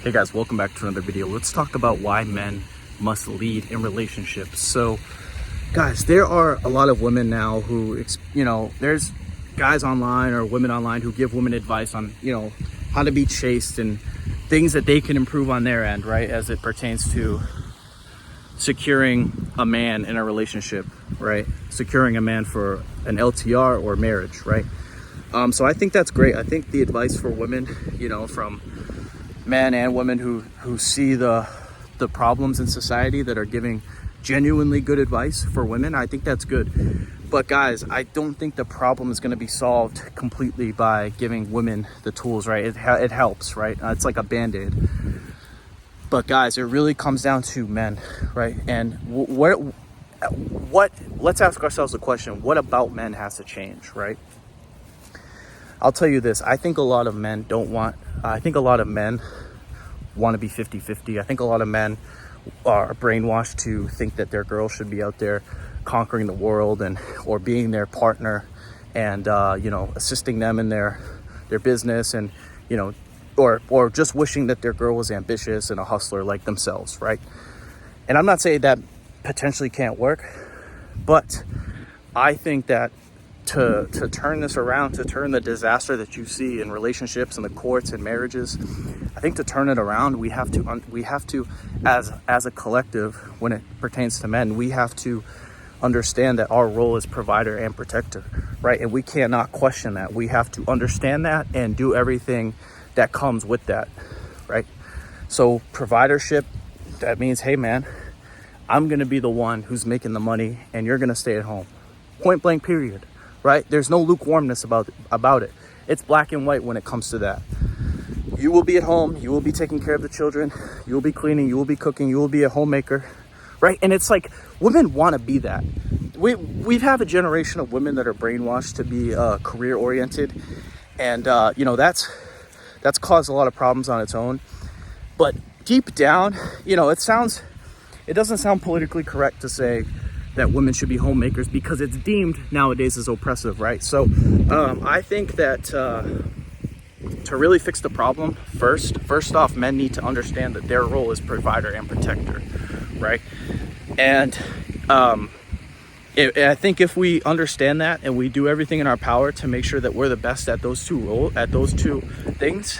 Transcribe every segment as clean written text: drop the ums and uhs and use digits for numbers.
Hey guys, welcome back to another video. Let's talk about why men must lead in relationships. So guys, there are a lot of women now who, there's guys online or women online who give women advice on, how to be chaste and things that they can improve on their end, right? As it pertains to securing a man in a relationship, right? Securing a man for an LTR or marriage, right? So I think that's great. I think the advice for women, from men and women who see the problems in society that are giving genuinely good advice for women, I think that's good. But guys, I don't think the problem is going to be solved completely by giving women the tools, right? It helps, right? It's like a band-aid. But guys, it really comes down to men, right? And let's ask ourselves the question, what about men has to change, right? I'll tell you this, I think a lot of men want to be 50-50. I think a lot of men are brainwashed to think that their girl should be out there conquering the world or being their partner and, assisting them in their business and, or just wishing that their girl was ambitious and a hustler like themselves, right? And I'm not saying that potentially can't work, but I think that to turn this around, to turn the disaster that you see in relationships and the courts and marriages, I think to turn it around, we have to, as a collective, when it pertains to men, we have to understand that our role is provider and protector, right? And we cannot question that. We have to understand that and do everything that comes with that, right? So providership, that means, hey man, I'm gonna be the one who's making the money and you're gonna stay at home. Point blank, period. Right? There's no lukewarmness about it. It's black and white when it comes to that. You will be at home. You will be taking care of the children. You will be cleaning. You will be cooking. You will be a homemaker, right? And it's like women want to be that. We've had a generation of women that are brainwashed to be career oriented, and that's caused a lot of problems on its own. But deep down, it doesn't sound politically correct to say that women should be homemakers because it's deemed nowadays as oppressive, right? So I think that to really fix the problem, first off, men need to understand that their role is provider and protector, right? And I think if we understand that and we do everything in our power to make sure that we're the best at those two things,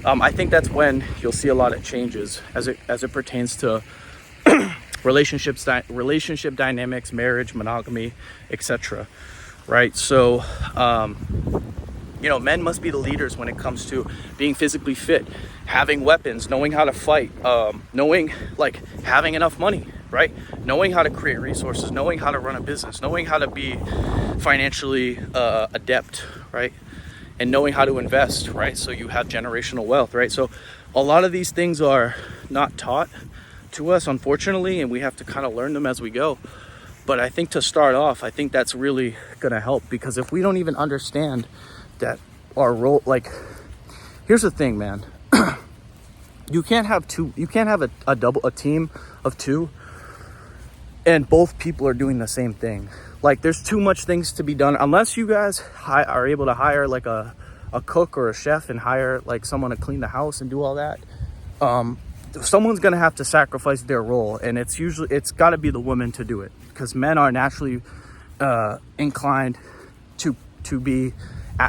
I think that's when you'll see a lot of changes as it pertains to relationship dynamics, marriage, monogamy, etc. Right? So, men must be the leaders when it comes to being physically fit, having weapons, knowing how to fight, having enough money, right? Knowing how to create resources, knowing how to run a business, knowing how to be financially adept, right? And knowing how to invest, right? So you have generational wealth, right? So a lot of these things are not taught to us, unfortunately, and we have to kind of learn them as we go. But I think to start off, I think that's really gonna help, because if we don't even understand that our role, here's the thing, man. you can't have a team of two and both people are doing the same thing. There's too much things to be done unless you guys are able to hire a cook or a chef and hire someone to clean the house and do all that. Someone's gonna have to sacrifice their role, and it's got to be the woman to do it, because men are naturally inclined to be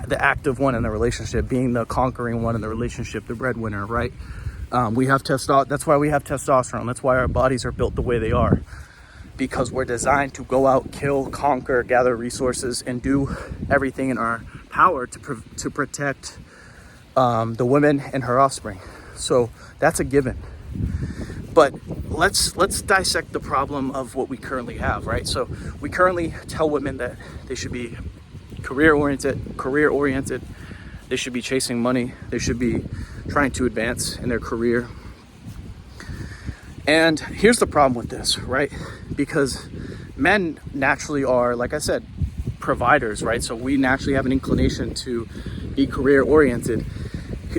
the active one in the relationship, being the conquering one in the relationship, the breadwinner, right? We have testosterone. That's why we have testosterone. That's why our bodies are built the way they are, because we're designed to go out, kill, conquer, gather resources, and do everything in our power to protect the woman and her offspring. So that's a given. But let's dissect the problem of what we currently have, right? So we currently tell women that they should be career oriented. They should be chasing money. They should be trying to advance in their career. And here's the problem with this, right? Because men naturally are, like I said, providers, right? So we naturally have an inclination to be career oriented.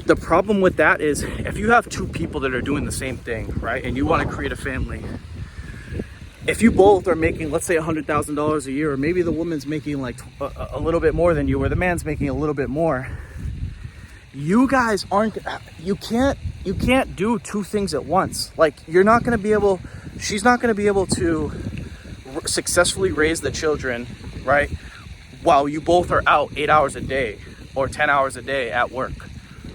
The problem with that is if you have two people that are doing the same thing, right, and you want to create a family, if you both are making, let's say, $100,000 a year, or maybe the woman's making a little bit more than you, or the man's making a little bit more, you guys you can't you can't do two things at once. Like, she's not going to be able to successfully raise the children, right, while you both are out 8 hours a day or 10 hours a day at work,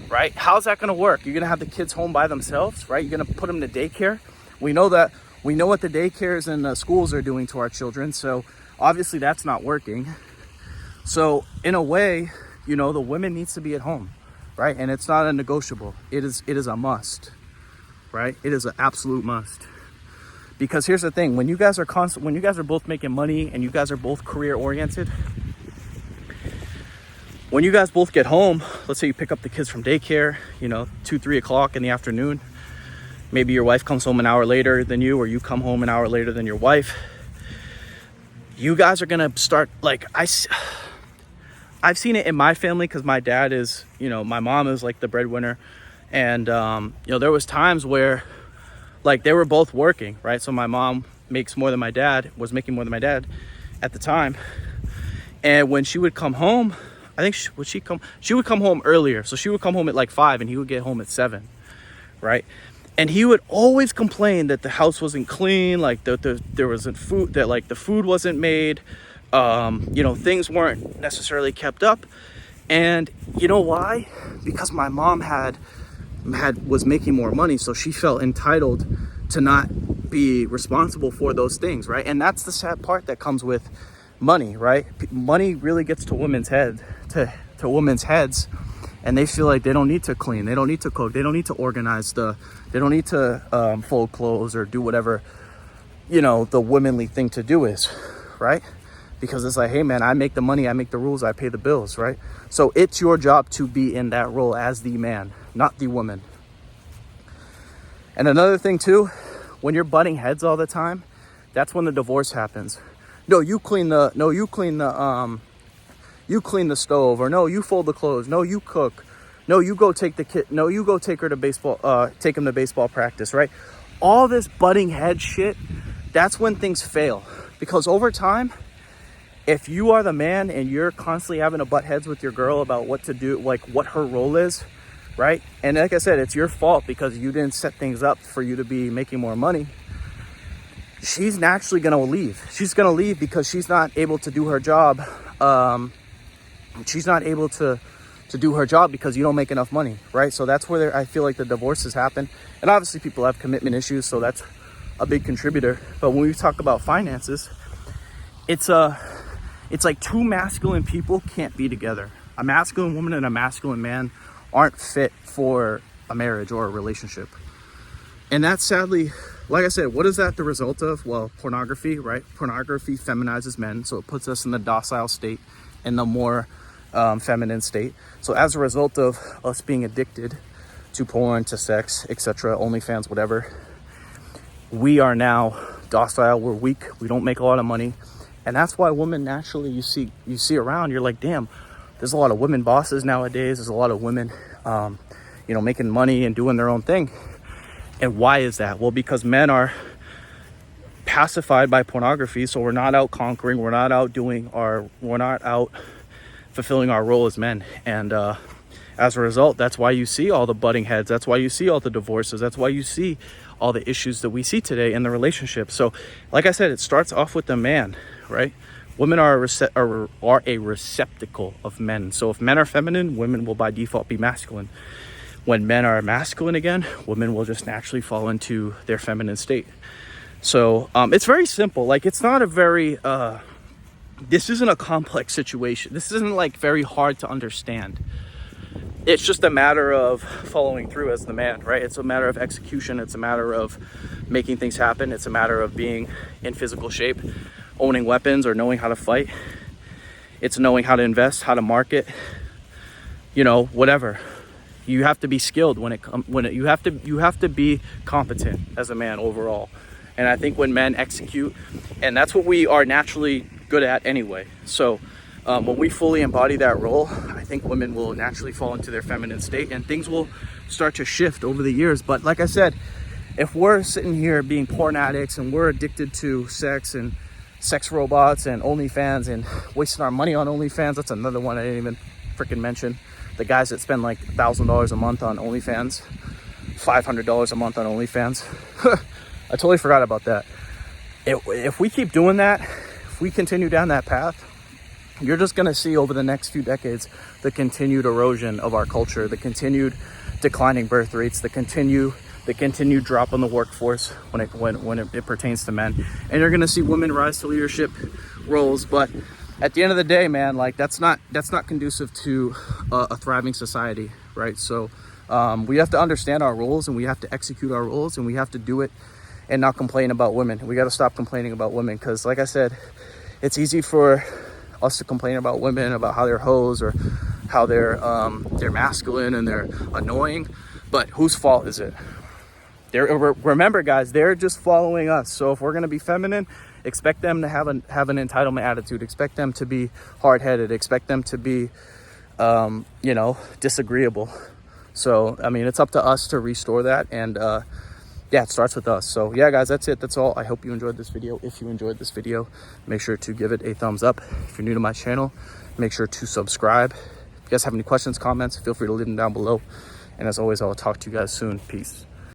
right? How's that going to work? You're going to have the kids home by themselves, right? You're going to put them to daycare. We know what the daycares and the schools are doing to our children. So obviously that's not working. So in a way, the women needs to be at home, right? And it's not a negotiable. It is a must, right? It is an absolute must. Because here's the thing, when you guys are both making money and you guys are both career oriented, when you guys both get home, let's say you pick up the kids from daycare, 2-3 o'clock in the afternoon, maybe your wife comes home an hour later than you, or you come home an hour later than your wife, you guys are gonna start, like, I've seen it in my family, because my dad is, my mom is like the breadwinner, and there was times where, like, they were both working, right? So my mom was making more than my dad at the time. And when she would come home, I think she would come home earlier. So she would come home at like 5 and he would get home at 7, right? And he would always complain that the house wasn't clean, like there wasn't food, that like the food wasn't made, things weren't necessarily kept up. And you know why? Because my mom was making more money, so she felt entitled to not be responsible for those things, right? And that's the sad part that comes with money, right? Money really gets to women's heads, and they feel like they don't need to clean, they don't need to cook, they don't need to organize they don't need to fold clothes or do whatever the womanly thing to do is, right? Because it's like, hey man, I make the money, I make the rules, I pay the bills, right? So it's your job to be in that role as the man, not the woman. And another thing too, when you're butting heads all the time, that's when the divorce happens. You clean the stove, or no, you fold the clothes, no, you cook, no, you go take the kid, no, you go take him to baseball practice, right? All this butting head shit, that's when things fail. Because over time, if you are the man and you're constantly having to butt heads with your girl about what to do, like what her role is, right? And like I said, it's your fault because you didn't set things up for you to be making more money. She's naturally going to leave. She's going to leave because she's not able to do her job. She's not able to do her job because you don't make enough money, right? So that's where I feel like the divorces happen. And obviously people have commitment issues, so that's a big contributor. But when we talk about finances, it's like two masculine people can't be together. A masculine woman and a masculine man aren't fit for a marriage or a relationship. And that's sadly, like I said, what is that the result of? Well, pornography, right? Pornography feminizes men, so it puts us in the docile state, in the more feminine state. So as a result of us being addicted to porn, to sex, etc., OnlyFans, whatever, we are now docile, we're weak, we don't make a lot of money. And that's why women naturally, you see around, you're like, damn, there's a lot of women bosses nowadays. There's a lot of women, making money and doing their own thing. And why is that? Well, because men are pacified by pornography. So we're not out conquering. We're not out fulfilling our role as men. And as a result, that's why you see all the butting heads. That's why you see all the divorces. That's why you see all the issues that we see today in the relationship. So like I said, it starts off with the man, right? Women are a receptacle of men. So if men are feminine, women will by default be masculine. When men are masculine again, women will just naturally fall into their feminine state. So it's very simple. Like, it's not a very, this isn't a complex situation. This isn't like very hard to understand. It's just a matter of following through as the man, right? It's a matter of execution. It's a matter of making things happen. It's a matter of being in physical shape, owning weapons or knowing how to fight. It's knowing how to invest, how to market, whatever. You have to be skilled you have to be competent as a man overall. And I think when men execute, and that's what we are naturally good at anyway. So when we fully embody that role, I think women will naturally fall into their feminine state and things will start to shift over the years. But like I said, if we're sitting here being porn addicts and we're addicted to sex and sex robots and OnlyFans and wasting our money on OnlyFans, that's another one I didn't even freaking mention. The guys that spend like $1,000 a month on OnlyFans. $500 a month on OnlyFans. I totally forgot about that. If we keep doing that, if we continue down that path, you're just going to see over the next few decades the continued erosion of our culture, the continued declining birth rates, the continued drop on the workforce when it pertains to men. And you're going to see women rise to leadership roles. But at the end of the day, man, like that's not conducive to a thriving society, right? So we have to understand our roles, and we have to execute our roles, and we have to do it and not complain about women. We got to stop complaining about women, because like I said, it's easy for us to complain about women, about how they're hoes or how they're masculine and they're annoying. But whose fault is it? Remember, guys, they're just following us. So if we're going to be feminine, expect them to have an entitlement attitude. Expect them to be hard-headed. Expect them to be, disagreeable. So, I mean, it's up to us to restore that. And yeah, it starts with us. So yeah, guys, that's it. That's all. I hope you enjoyed this video. If you enjoyed this video, make sure to give it a thumbs up. If you're new to my channel, make sure to subscribe. If you guys have any questions, comments, feel free to leave them down below. And as always, I'll talk to you guys soon. Peace.